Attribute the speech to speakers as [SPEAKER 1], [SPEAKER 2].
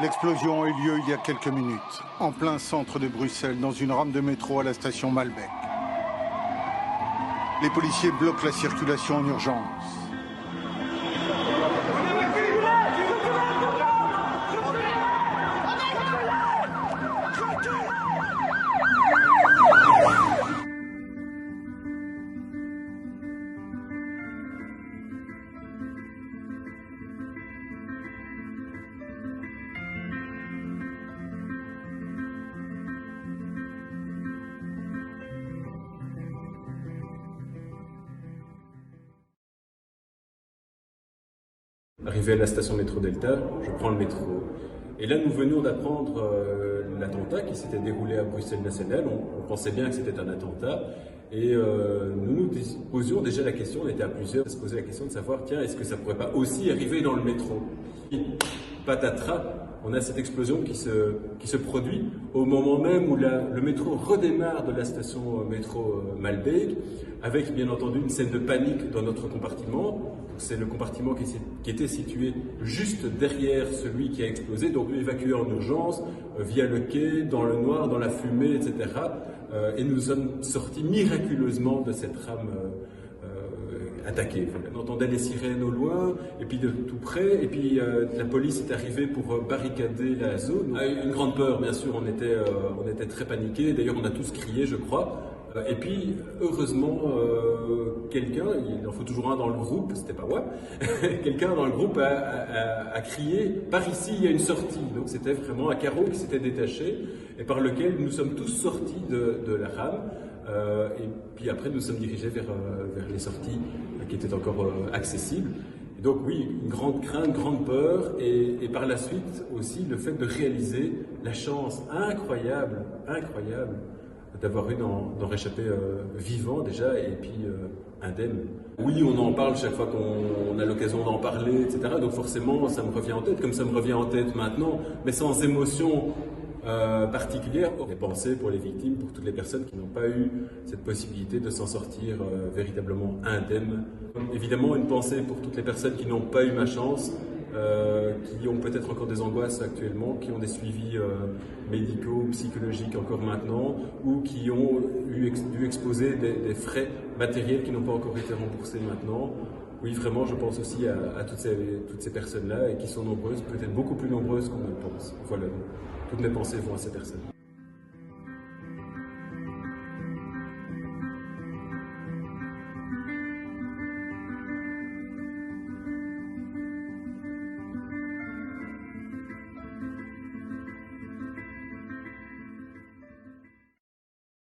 [SPEAKER 1] L'explosion a eu lieu il y a quelques minutes, en plein centre de Bruxelles, dans une rame de métro à la station Malbec. Les policiers bloquent la circulation en urgence.
[SPEAKER 2] Arrivé à la station métro Delta, je prends le métro. Et là, nous venions d'apprendre l'attentat qui s'était déroulé à Bruxelles National. On pensait bien que c'était un attentat. Et nous nous posions déjà la question, on était à plusieurs, à se poser la question de savoir, tiens, est-ce que ça pourrait pas aussi arriver dans le métro? Et patatras, on a cette explosion qui se produit au moment même où le métro redémarre de la station métro Malbec, avec bien entendu une scène de panique dans notre compartiment. C'est le compartiment qui était situé juste derrière celui qui a explosé, donc évacué en urgence, via le quai, dans le noir, dans la fumée, etc. Et nous sommes sortis miraculeusement de cette rame attaquée. On entendait les sirènes au loin, et puis de tout près, et puis la police est arrivée pour barricader la zone. On a eu une grande peur, bien sûr, on était très paniqués, d'ailleurs on a tous crié, je crois. Et puis, heureusement, quelqu'un, il en faut toujours un dans le groupe, c'était pas moi, quelqu'un dans le groupe a crié « Par ici, il y a une sortie ». Donc c'était vraiment un carreau qui s'était détaché et par lequel nous sommes tous sortis de la rame. Et puis après, nous sommes dirigés vers les sorties qui étaient encore accessibles. Et donc oui, une grande crainte, grande peur et par la suite aussi le fait de réaliser la chance incroyable d'avoir eu d'en réchapper vivant déjà et puis indemne. Oui, on en parle chaque fois qu'on a l'occasion d'en parler, etc. Donc forcément, ça me revient en tête, comme ça me revient en tête maintenant, mais sans émotion particulière. Des pensées pour les victimes, pour toutes les personnes qui n'ont pas eu cette possibilité de s'en sortir véritablement indemnes. Évidemment, une pensée pour toutes les personnes qui n'ont pas eu ma chance, qui ont peut-être encore des angoisses actuellement, qui ont des suivis médicaux, psychologiques encore maintenant, ou qui ont dû exposer des frais matériels qui n'ont pas encore été remboursés maintenant. Oui, vraiment, je pense aussi à toutes ces personnes-là, et qui sont nombreuses, peut-être beaucoup plus nombreuses qu'on ne le pense. Voilà, toutes mes pensées vont à ces personnes.